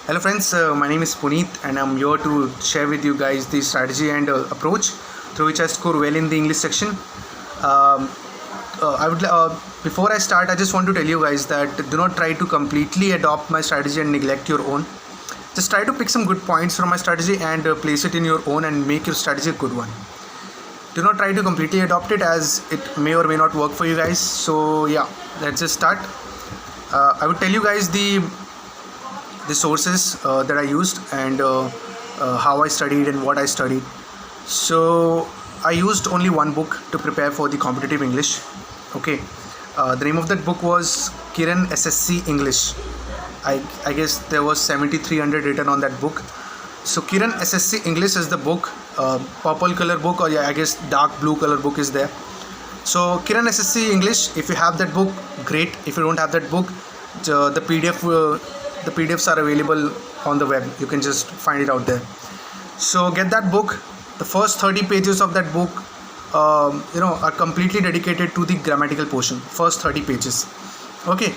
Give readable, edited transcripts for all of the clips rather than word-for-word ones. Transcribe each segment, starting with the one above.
Hello friends, my name is Puneet and I'm here to share with you guys the strategy and approach through which I score well in the English section. Um, I would Before I start, I just want to tell you guys that do not try to completely adopt my strategy and neglect your own. Just try to pick some good points from my strategy and place it in your own and make your strategy a good one. Do not try to completely adopt it as it may or may not work for you guys. So yeah, let's just start. I would tell you guys the sources that I used and how I studied and what I studied. So I used only one book to prepare for the competitive English. Okay, the name of that book was Kiran SSC English. I guess there was 7300 written on that book. So Kiran SSC English is the book, purple color book, or yeah, I guess dark blue color book is there. So Kiran SSC English, if you have that book, great. If you don't have that book, the PDFs are available on the web. You can just find it out there. So get that book. The first 30 pages of that book are completely dedicated to the grammatical portion. First 30 pages. Okay,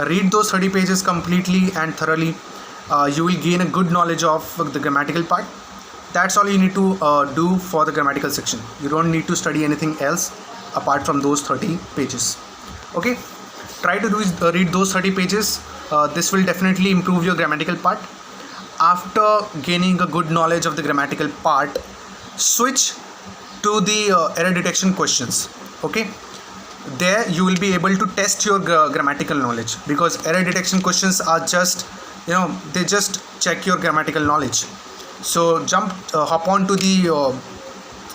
read those 30 pages completely and thoroughly. You will gain a good knowledge of the grammatical part. That's all you need to do for the grammatical section. You don't need to study anything else apart from those 30 pages. Okay, try to read those 30 pages. This will definitely improve your grammatical part. After gaining a good knowledge of the grammatical part, switch to the error detection questions. Okay, there you will be able to test your grammatical knowledge, because error detection questions are just they just check your grammatical knowledge. So hop on to the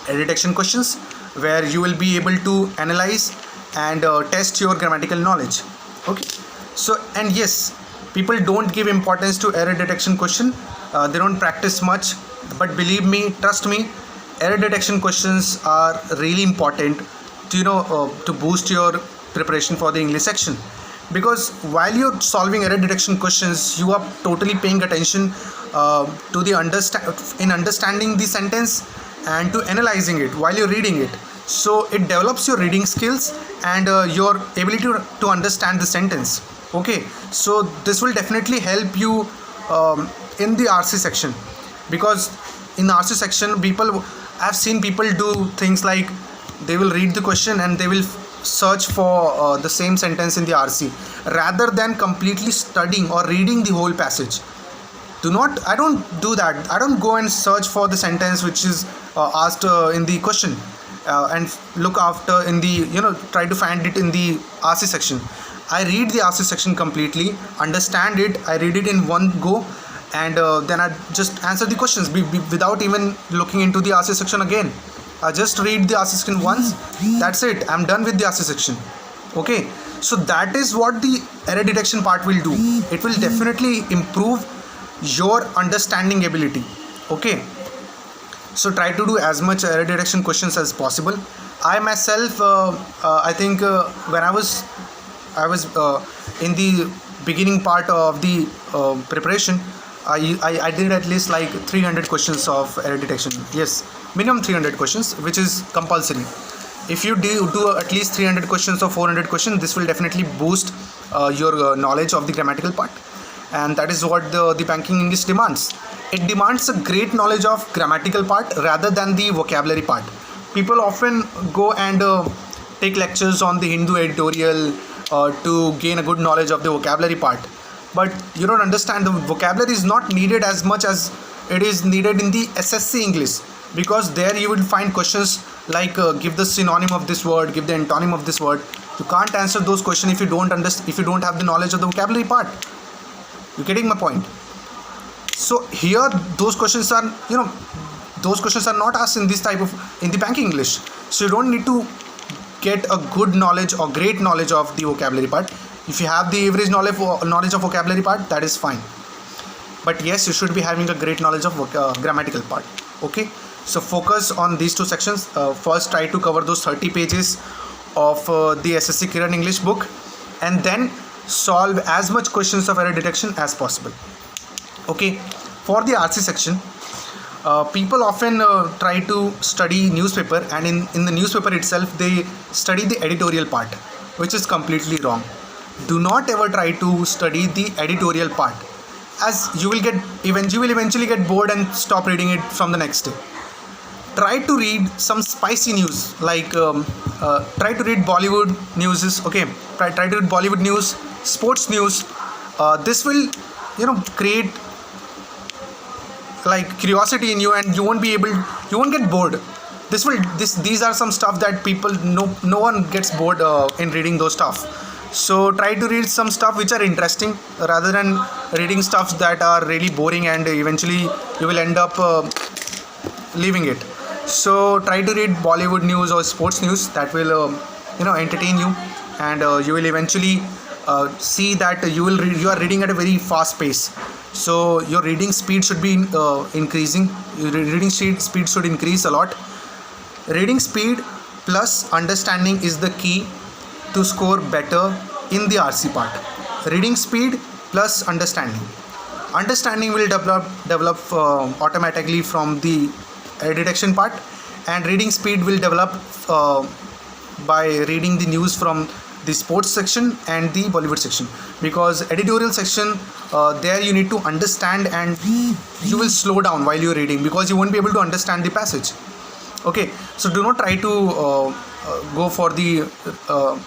error detection questions, where you will be able to analyze and test your grammatical knowledge. Okay, so and yes, people don't give importance to error detection question. They don't practice much, but believe me, trust me, error detection questions are really important to boost your preparation for the English section. Because while you're solving error detection questions, you are totally paying attention to the understanding the sentence and to analyzing it while you're reading it. So it develops your reading skills and your ability to understand the sentence. Okay, so this will definitely help you in the RC section, because in the RC section, I've seen people do things like they will read the question and they will search for the same sentence in the RC rather than completely studying or reading the whole passage. I don't do that. I don't go and search for the sentence which is asked in the question and look after in the try to find it in the RC section. I read the RC section completely, understand it, I read it in one go, and then I just answer the questions without even looking into the RC section again. I just read the RC section once, that's it, I'm done with the RC section. Okay, so that is what the error detection part will do. It will definitely improve your understanding ability. Okay, so try to do as much error detection questions as possible. I myself, I think when I was in the beginning part of the preparation, I did at least like 300 questions of error detection. Yes, minimum 300 questions, which is compulsory. If you do at least 300 questions or 400 questions, this will definitely boost your knowledge of the grammatical part. And that is what the banking English demands. It demands a great knowledge of grammatical part rather than the vocabulary part. People often go and take lectures on the Hindu editorial to gain a good knowledge of the vocabulary part, but you don't understand the vocabulary is not needed as much as it is needed in the SSC English, because there you will find questions like give the synonym of this word, give the antonym of this word. You can't answer those questions if you don't have the knowledge of the vocabulary part. You getting my point? So here those questions are not asked in the banking English. So you don't need to get a good knowledge or great knowledge of the vocabulary part. If you have the average knowledge of vocabulary part, that is fine. But yes, you should be having a great knowledge of grammatical part. Okay, so focus on these two sections. First, try to cover those 30 pages of the SSC Kiran English book, and then solve as much questions of error detection as possible. Okay, for the RC section, people often try to study newspaper, and in the newspaper itself they study the editorial part, which is completely wrong. Do not ever try to study the editorial part. as you will eventually get bored and stop reading it from the next day. Try to read some spicy news, like try to read Bollywood news. Okay, try to read Bollywood news, sports news. This will create like curiosity in you, and you won't get bored. These are some stuff that people, no one gets bored in reading those stuff. So try to read some stuff which are interesting rather than reading stuff that are really boring, and eventually you will end up leaving it. So try to read Bollywood news or sports news that will entertain you, and you will eventually see that you are reading at a very fast pace. So your reading speed should be increasing. Your reading speed should increase a lot. Reading speed plus understanding is the key to score better in the RC part. Reading speed plus understanding. Understanding will develop automatically from the error detection part, and reading speed will develop by reading the news from the sports section and the Bollywood section, because editorial section, there you need to understand, and you will slow down while you're reading because you won't be able to understand the passage. Okay, so do not try to go for the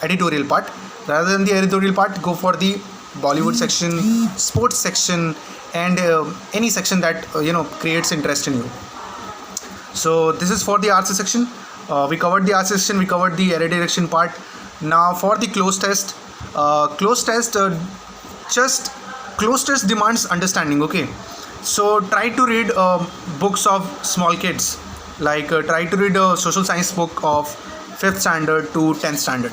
editorial part. Rather than the editorial part, go for the Bollywood section, sports section, and any section that creates interest in you. So this is for the RC section. We covered the RC section, we covered the error detection part. Now for the close test, close test demands understanding. Okay, so try to read books of small kids, like try to read a social science book of 5th standard to 10th standard.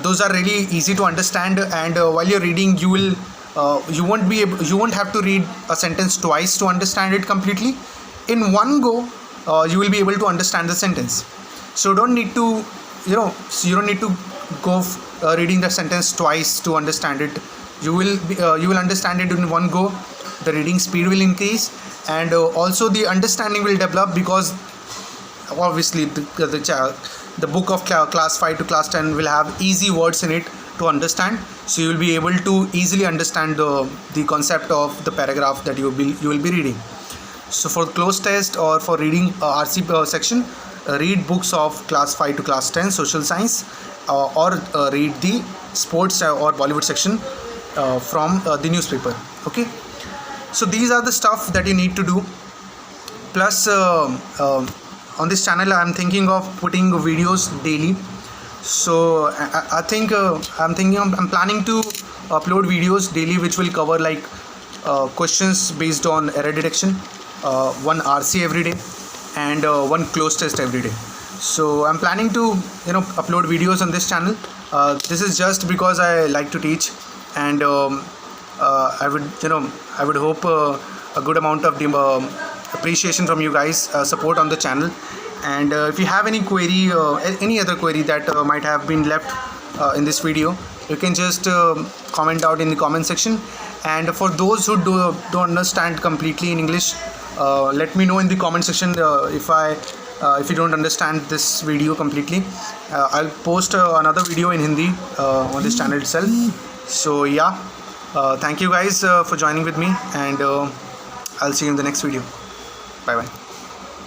Those are really easy to understand, and while you're reading, you won't have to read a sentence twice to understand it completely. In one go, you will be able to understand the sentence. So you don't need to go reading the sentence twice to understand it. You will understand it in one go. The reading speed will increase, and also the understanding will develop, because obviously the book of class 5 to class 10 will have easy words in it to understand. So you will be able to easily understand the concept of the paragraph that you will be reading. So for close test or for reading RC section, read books of class 5 to class 10 social science, or read the sports or Bollywood section from the newspaper. Okay, so these are the stuff that you need to do. Plus on this channel I'm thinking of putting videos daily. So I'm planning to upload videos daily which will cover like questions based on error detection, one RC every day, and one close test every day. So I'm planning to upload videos on this channel. This is just because I like to teach, and I would hope a good amount of appreciation from you guys, support on the channel. And if you have any query, any other query that might have been left in this video, you can just comment out in the comment section. And for those who don't understand completely in English, let me know in the comment section if you don't understand this video completely. I'll post another video in Hindi on this channel itself. So yeah, thank you guys for joining with me, and I'll see you in the next video. Bye bye.